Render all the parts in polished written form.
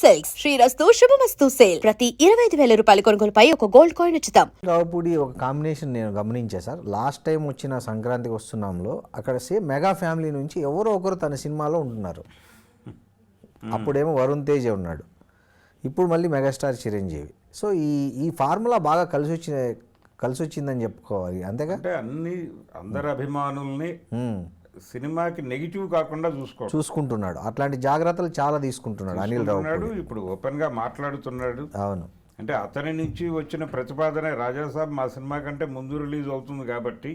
Silks శ్రీరస్తు శుభమస్తు sale ప్రతి 25,000 రూపాయల కొనుగోలుపై ఒక గోల్డ్ కాయిన్ ఉచితం. రావుపూడి ఒక కాంబినేషన్ నేను గమనించా సార్. లాస్ట్ టైం వచ్చిన సంక్రాంతికి వస్తున్నాంలో అక్కడ సేమ్ మెగా ఫ్యామిలీ నుంచి ఎవరో ఒకరు తన సినిమాలో ఉంటున్నారు. అప్పుడేమో వరుణ్ తేజ్ ఉన్నాడు, ఇప్పుడు మళ్ళీ మెగాస్టార్ చిరంజీవి. సో ఈ ఫార్ములా బాగా కలిసి వచ్చిందని చెప్పుకోవాలి, అంతేగా? అంటే అందరి అభిమానుల్ని సినిమాకి నెగిటివ్ కాకుండా చూసుకుంటున్నాడు. అట్లాంటి జాగ్రత్తలు చాలా తీసుకుంటున్నాడు అనిల్ రావుపూడి. ఇప్పుడు ఓపెన్ గా మాట్లాడుతున్నాడు. అవును, అంటే అతని నుంచి వచ్చిన ప్రతిపాదన రాజాసాబ్ మా సినిమా కంటే ముందు రిలీజ్ అవుతుంది కాబట్టి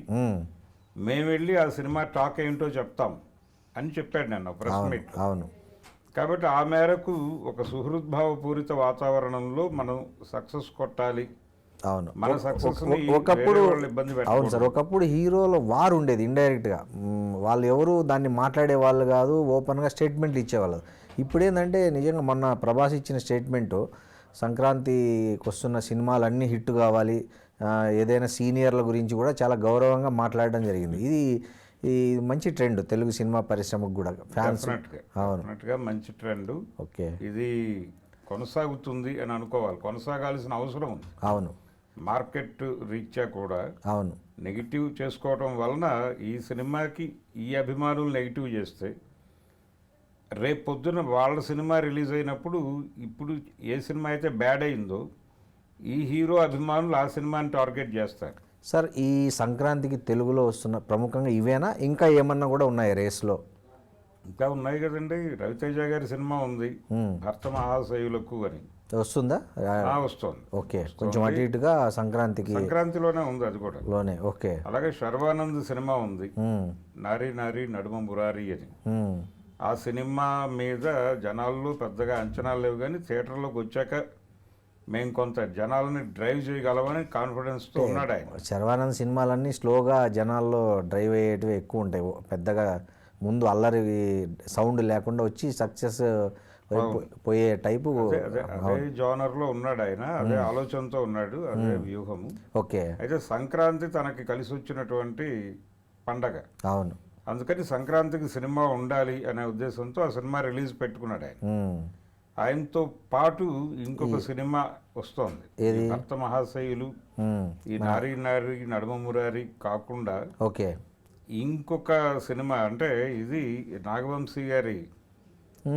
మేము వెళ్ళి ఆ సినిమా టాక్ ఏంటో చెప్తాం అని చెప్పాడు నన్ను ప్రెస్ మీట్. అవును, కాబట్టి ఆ మేరకు ఒక సుహృద్భావ పూరిత వాతావరణంలో మనం సక్సెస్ కొట్టాలి. అవును, మన సక్సెస్ ఒకప్పుడు ఇబ్బంది అవును సార్, ఒకప్పుడు హీరోల వారు ఉండేది ఇండైరెక్ట్గా. వాళ్ళు ఎవరు దాన్ని మాట్లాడే వాళ్ళు కాదు, ఓపెన్గా స్టేట్మెంట్లు ఇచ్చేవాళ్ళు. ఇప్పుడు ఏంటంటే నిజంగా మొన్న ప్రభాస్ ఇచ్చిన స్టేట్మెంటు, సంక్రాంతికి వస్తున్న సినిమాలన్నీ హిట్ కావాలి, ఏదైనా సీనియర్ల గురించి కూడా చాలా గౌరవంగా మాట్లాడడం జరిగింది. ఇది మంచి ట్రెండ్ తెలుగు సినిమా పరిశ్రమకు కూడా, ఫ్యాన్స్. అవును, మంచి ట్రెండ్. ఓకే, ఇది కొనసాగుతుంది అని అనుకోవాలి, కొనసాగాల్సిన అవసరం ఉంది. అవును, మార్కెట్ రీత్యా కూడా. అవును, నెగిటివ్ చేసుకోవడం వలన ఈ సినిమాకి ఈ అభిమానులు నెగిటివ్ చేస్తే రేపు పొద్దున వాళ్ళ సినిమా రిలీజ్ అయినప్పుడు ఇప్పుడు ఏ సినిమా అయితే బ్యాడ్ అయిందో ఈ హీరో అభిమానులు ఆ సినిమాని టార్గెట్ చేస్తారు. సార్ ఈ సంక్రాంతికి తెలుగులో వస్తున్న ప్రముఖంగా ఇవేనా, ఇంకా ఏమన్నా కూడా ఉన్నాయి రేస్లో? ఇంకా ఉన్నాయి కదండి, రవితేజ గారి సినిమా ఉంది భర్త మహాశయులకు అని. వస్తుందా? వస్తుంది. ఓకే, కొంచెం అటు ఇటుగా సంక్రాంతిలోనే ఉంది అది కూడా. ఓకే, అలాగే శర్వానంద్ సినిమా ఉంది నారీ నారీ నడుమ మురారి అని. ఆ సినిమా మీద జనాల్లో పెద్దగా అంచనాలు లేవు, కానీ థియేటర్లోకి వచ్చాక మేము కొంత జనాలని డ్రైవ్ చేయగలమని కాన్ఫిడెన్స్తో ఉన్నాడు ఆయన. శర్వానంద్ సినిమాలన్నీ స్లోగా జనాల్లో డ్రైవ్ అయ్యేటివి ఎక్కువ ఉంటాయి, పెద్దగా ముందు అల్లరి సౌండ్ లేకుండా వచ్చి సక్సెస్ పోయే టైపు. అదే జోనర్లో ఉన్నాడు ఆయన, అదే ఆలోచనతో ఉన్నాడు, అదే వ్యూహము. ఓకే, అయితే సంక్రాంతి తనకి కలిసి వచ్చినటువంటి పండగ. అవును, అందుకని సంక్రాంతికి సినిమా ఉండాలి అనే ఉద్దేశంతో ఆ సినిమా రిలీజ్ పెట్టుకున్నాడు ఆయన. ఆయనతో పాటు ఇంకొక సినిమా వస్తోంది, భర్త మహాశయులు, ఈ నారీ నారీ నడుమ మురారి కాకుండా ఓకే ఇంకొక సినిమా, అంటే ఇది నాగవంశీ గారి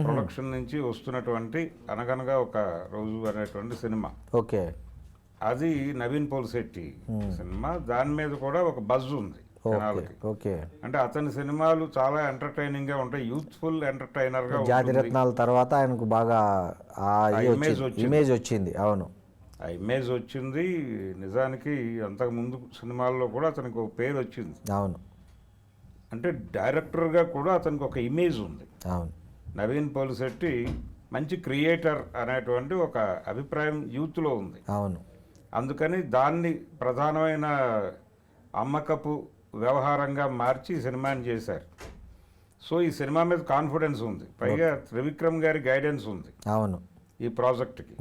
ప్రొడక్షన్ నుంచి వస్తున్నటువంటి అనగనగా ఒక రోజు అనేటువంటి సినిమా. ఓకే, అది నవీన్ పోల్శెట్టి సినిమా. దాని మీద కూడా ఒక బజ్ ఉంది జనాలకి. ఓకే, అంటే అతని సినిమాలు చాలా ఎంటర్టైనింగ్ గా ఉంటాయి, యూత్ఫుల్ ఎంటర్టైనర్ గా. జాతిరత్నాల తర్వాత ఆయనకు బాగా ఇమేజ్ వచ్చింది. అవును, ఆ ఇమేజ్ వచ్చింది. నిజానికి అంతకు ముందు సినిమాల్లో కూడా అతనికి ఒక పేరు వచ్చింది. అవును, అంటే డైరెక్టర్గా కూడా అతనికి ఒక ఇమేజ్ ఉంది. అవును, నవీన్ పోల్శెట్టి మంచి క్రియేటర్ అనేటువంటి ఒక అభిప్రాయం యూత్లో ఉంది. అవును, అందుకని దాన్ని ప్రధానమైన అమ్మకపు వ్యవహారంగా మార్చి సినిమాని చేశారు. సో ఈ సినిమా మీద కాన్ఫిడెన్స్ ఉంది, పైగా త్రివిక్రమ్ గారి గైడెన్స్ ఉంది. అవును, ఈ ప్రాజెక్ట్కి.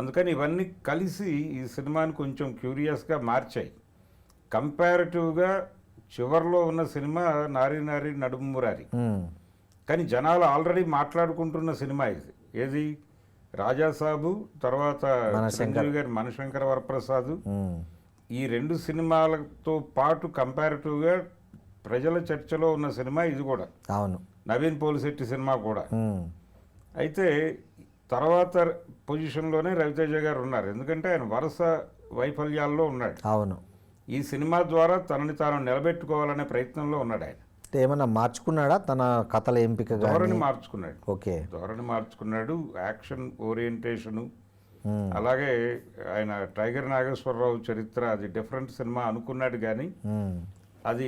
అందుకని ఇవన్నీ కలిసి ఈ సినిమాని కొంచెం క్యూరియస్గా మార్చాయి. కంపారిటివ్గా చివరిలో ఉన్న సినిమా నారీ నారీ నడుము మురారి, కానీ జనాలు ఆల్రెడీ మాట్లాడుకుంటున్న సినిమా ఇది. ఏది? రాజాసాబు, తర్వాత చిరంజీవి గారి మనశంకర వరప్రసాద్. ఈ రెండు సినిమాలతో పాటు కంపారిటివ్గా ప్రజల చర్చలో ఉన్న సినిమా ఇది కూడా. అవును, నవీన్ పోల్శెట్టి సినిమా కూడా. అయితే తర్వాత పొజిషన్లోనే రవితేజ గారు ఉన్నారు, ఎందుకంటే ఆయన వరుస వైఫల్యాల్లో ఉన్నాడు. అవును, ఈ సినిమా ద్వారా తనని తాను నిలబెట్టుకోవాలనే ప్రయత్నంలో ఉన్నాడు ఆయన. ఏమన్నా మార్చుకున్నాడా తన కథల ఎంపిక? ధోరణి మార్చుకున్నాడు. ఓకే, ధోరణి మార్చుకున్నాడు, యాక్షన్ ఓరియంటేషను. అలాగే ఆయన టైగర్ నాగేశ్వరరావు చరిత్ర, అది డిఫరెంట్ సినిమా అనుకున్నాడు, కానీ అది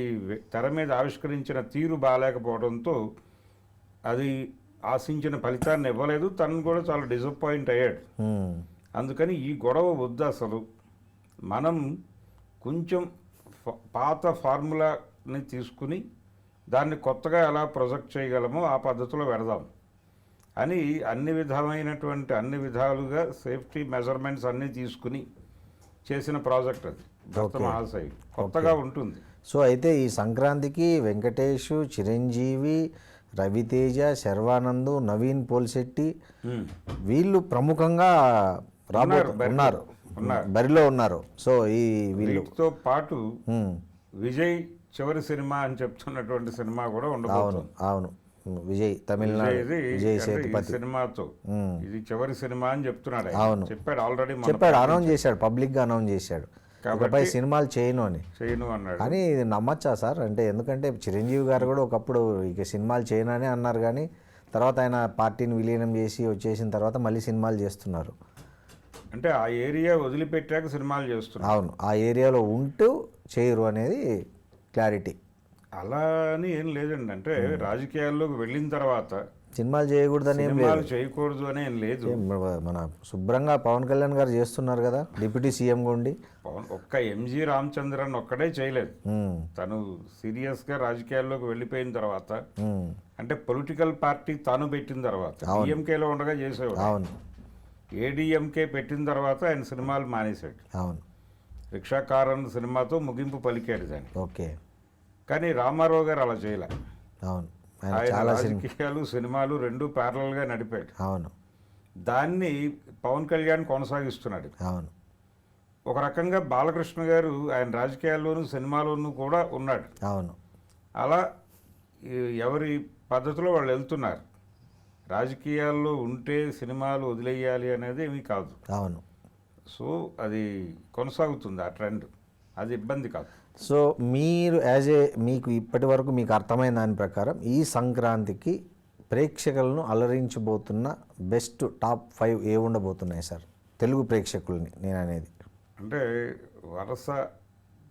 తెర మీద ఆవిష్కరించిన తీరు బాగాలేకపోవడంతో అది ఆశించిన ఫలితాన్ని ఇవ్వలేదు. తను కూడా చాలా డిసప్పాయింట్ అయ్యాడు. అందుకని ఈ గొడవ వద్దు, అసలు మనం కొంచెం పాత ఫార్ములాని తీసుకుని దాన్ని కొత్తగా ఎలా ప్రొజెక్ట్ చేయగలమో ఆ పద్ధతిలో పెడదాం అని అన్ని విధాలుగా సేఫ్టీ మెజర్మెంట్స్ అన్నీ తీసుకుని చేసిన ప్రాజెక్ట్ అది భక్త మహాశయులు. కొత్తగా ఉంటుంది. సో అయితే ఈ సంక్రాంతికి వెంకటేష్, చిరంజీవి, రవితేజ, శర్వానంద్, నవీన్ పోల్శెట్టి వీళ్ళు ప్రముఖంగా ఉన్నారు, బరిలో ఉన్నారు. సో ఈ వీళ్ళు వీటితో పాటు విజయ్ చివరి సినిమా అని చెప్తున్నటువంటి సినిమా కూడా ఉండబోతుంది. అవును విజయ్, తమిళనాడు విజయ్ సేతుపతి సినిమాతో ఇది చివరి సినిమా అని చెప్తున్నాడు. అవును. చెప్పాడు ఆల్రెడీ, చెప్పాడు, అనౌన్స్ చేశాడు, పబ్లిక్గా అనౌన్స్ చేశాడు ఇకపై సినిమాలు చేయను అని. అన్నాడు. కానీ ఇది నమ్మచ్చా సార్? అంటే ఎందుకంటే చిరంజీవి గారు కూడా ఒకప్పుడు ఇక సినిమాలు చేయను అని అన్నారు, కానీ తర్వాత ఆయన పార్టీని విలీనం చేసి వచ్చేసిన తర్వాత మళ్ళీ సినిమాలు చేస్తున్నారు. అంటే ఆ ఏరియా వదిలిపెట్టాక సినిమాలు చేస్తున్నారు. అవును, ఆ ఏరియాలో ఉంటూ చేయరు అనేది క్లారిటీ. అలా అని ఏం లేదండి. అంటే రాజకీయాల్లోకి వెళ్ళిన తర్వాత సినిమాలు చేయకూడదని ఏం సినిమాలు చేయకూడదు అని ఏం లేదు. మన శుభ్రంగా పవన్ కళ్యాణ్ గారు చేస్తున్నారు కదా, డిప్యూటీ సీఎంగా ఉండి. ఒక్క ఎంజి రామచంద్రన్ ఒక్కడే చేయలేదు. తను సీరియస్గా రాజకీయాల్లోకి వెళ్ళిపోయిన తర్వాత, అంటే పొలిటికల్ పార్టీ తాను పెట్టిన తర్వాత, డిఎంకేలో ఉండగా చేసేవాడు. అవును, ఏడీఎంకే పెట్టిన తర్వాత ఆయన సినిమాలు మానేశాడు. అవును, రిక్షాకారన్ సినిమాతో ముగింపు పలికాడు దాన్ని. ఓకే. కానీ రామారావు గారు అలా చేయలే. అవును, ఆయన రాజకీయాలు సినిమాలు రెండు ప్యారలల్గా నడిపాడు. అవును, దాన్ని పవన్ కళ్యాణ్ కొనసాగిస్తున్నాడు. అవును, ఒక రకంగా బాలకృష్ణ గారు ఆయన రాజకీయాల్లోనూ సినిమాలోనూ కూడా ఉన్నాడు. అవును, అలా ఎవరి పద్ధతిలో వాళ్ళు వెళ్తున్నారు. రాజకీయాల్లో ఉంటే సినిమాలు వదిలేయాలి అనేది ఏమీ కాదు. అవును. సో అది కొనసాగుతుంది ఆ ట్రెండ్, అది ఇబ్బంది కాదు. సో మీరు మీకు ఇప్పటి వరకు మీకు అర్థమైన దాని ప్రకారం ఈ సంక్రాంతికి ప్రేక్షకులను అలరించబోతున్న బెస్ట్ టాప్ 5 ఏ ఉండబోతున్నాయి సార్? తెలుగు ప్రేక్షకుల్ని నేను అనేది. అంటే వరుస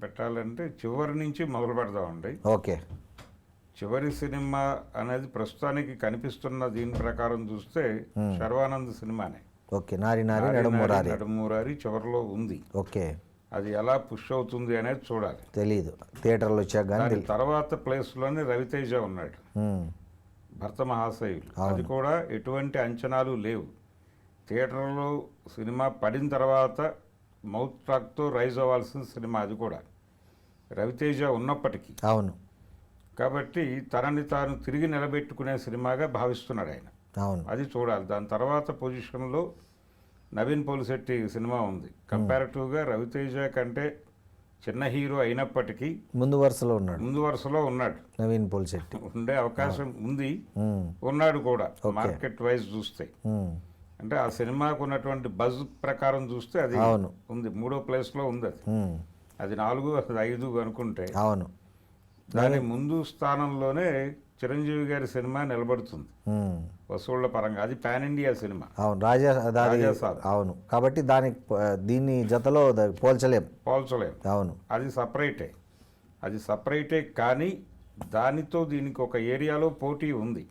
పెట్టాలంటే చివరి నుంచి మొదలు పెడదామండి. ఓకే. చివరి సినిమా అనేది ప్రస్తుతానికి కనిపిస్తున్న దీని ప్రకారం చూస్తే శర్వానంద్ సినిమానే. ఓకే. నారి నారి నడుమురారి చివరిలో ఉంది. ఓకే. అది ఎలా పుష్ అవుతుంది అనేది చూడాలి. తెలీదు, థియేటర్లో వచ్చాక. దాని తర్వాత ప్లేస్లోనే రవితేజ ఉన్నాడు, భర్త మహాశయులు. అది కూడా ఎటువంటి అంచనాలు లేవు. థియేటర్లో సినిమా పడిన తర్వాత మౌత్ టాక్తో రైజ్ అవ్వాల్సిన సినిమా అది కూడా రవితేజ ఉన్నప్పటికీ. అవును. కాబట్టి తనని తాను తిరిగి నిలబెట్టుకునే సినిమాగా భావిస్తున్నాడు ఆయన. అవును, అది చూడాలి. దాని తర్వాత పొజిషన్లో నవీన్ పోలిశెట్టి సినిమా ఉంది. కంపారిటివ్గా రవితేజ కంటే చిన్న హీరో అయినప్పటికీ ముందు వరుసలో ఉన్నాడు నవీన్ పోలిశెట్టి. ఉండే అవకాశం ఉంది, ఉన్నాడు కూడా మార్కెట్ వైజ్ చూస్తే. అంటే ఆ సినిమాకు ఉన్నటువంటి బజ్ ప్రకారం చూస్తే అది ఉంది, 3వ ప్లేస్లో ఉంది. అది 4, అది 5 అనుకుంటే. అవును. దాని ముందు స్థానంలోనే చిరంజీవి గారి సినిమా నిలబడుతుంది వసూళ్ల పరంగా. అది పాన్ ఇండియా సినిమా. అవును, రాజాసాబ్. అవును, కాబట్టి దీన్ని జతలో పోల్చలేం. అవును, అది సపరేటే కానీ దానితో దీనికి ఒక ఏరియాలో పోటీ ఉంది.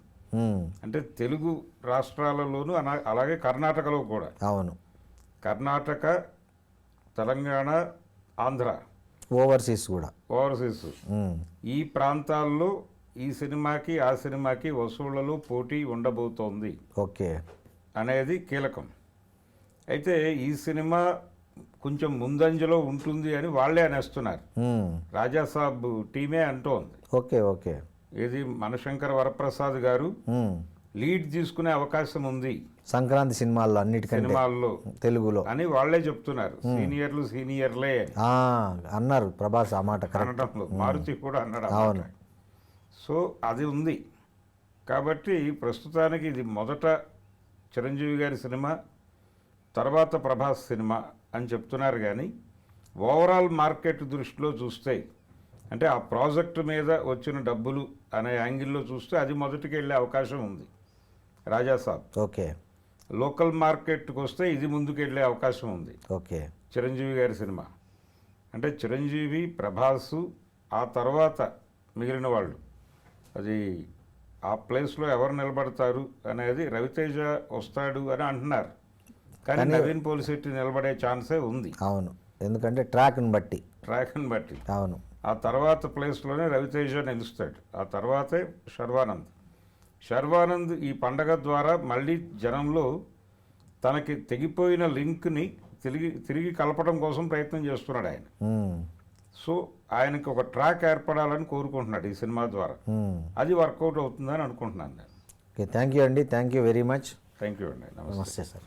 అంటే తెలుగు రాష్ట్రాలలోనూ అలాగే కర్ణాటకలో కూడా. అవును, కర్ణాటక, తెలంగాణ, ఆంధ్ర, ఓవర్సీస్ ఈ ప్రాంతాల్లో ఈ సినిమాకి ఆ సినిమాకి వసూళ్లలో పోటీ ఉండబోతోంది. ఓకే అనేది కీలకం. అయితే ఈ సినిమా కొంచెం ముందంజలో ఉంటుంది అని వాళ్ళే అనేస్తున్నారు. రాజాసాబ్ టీమే అంటోంది. ఓకే. ఇది మనశంకర్ వరప్రసాద్ గారు లీడ్ తీసుకునే అవకాశం ఉంది సంక్రాంతి సినిమాల్లో తెలుగులో అని వాళ్ళే చెప్తున్నారు. సీనియర్లే అన్నారు ప్రభాస్ ఆ మాట అనడంలో. మారుతి కూడా అన్నాడు. సో అది ఉంది. కాబట్టి ప్రస్తుతానికి ఇది మొదట చిరంజీవి గారి సినిమా, తర్వాత ప్రభాస్ సినిమా అని చెప్తున్నారు. కానీ ఓవరాల్ మార్కెట్ దృష్టిలో చూస్తే, అంటే ఆ ప్రాజెక్టు మీద వచ్చిన డబ్బులు అనే యాంగిల్లో చూస్తే అది మొదటికి వెళ్ళే అవకాశం ఉంది రాజాసాబ్. ఓకే. లోకల్ మార్కెట్కి వస్తే ఇది ముందుకు వెళ్ళే అవకాశం ఉంది. ఓకే. చిరంజీవి గారి సినిమా అంటే చిరంజీవి, ప్రభాసు, ఆ తర్వాత మిగిలిన వాళ్ళు, అది ఆ ప్లేస్లో ఎవరు నిలబడతారు అనేది రవితేజ వస్తాడు అని అంటున్నారు. కానీ నవీన్ పోలిశెట్టి నిలబడే ఛాన్సే ఉంది. అవును, ఎందుకంటే ట్రాక్ని బట్టి. అవును. ఆ తర్వాత ప్లేస్లోనే రవితేజ నిలుస్తాడు. ఆ తర్వాతే శర్వానంద్ ఈ పండగ ద్వారా మళ్ళీ జనంలో తనకి తెగిపోయిన లింక్ని తిరిగి కలపడం కోసం ప్రయత్నం చేస్తున్నాడు ఆయన. సో ఆయనకి ఒక ట్రాక్ ఏర్పడాలని కోరుకుంటున్నాడు ఈ సినిమా ద్వారా. అది వర్కౌట్ అవుతుందని అనుకుంటున్నాను నేను. ఓకే, థ్యాంక్ యూ అండి, thank you very much. Thank you అండి, నమస్తే. నమస్తే సార్.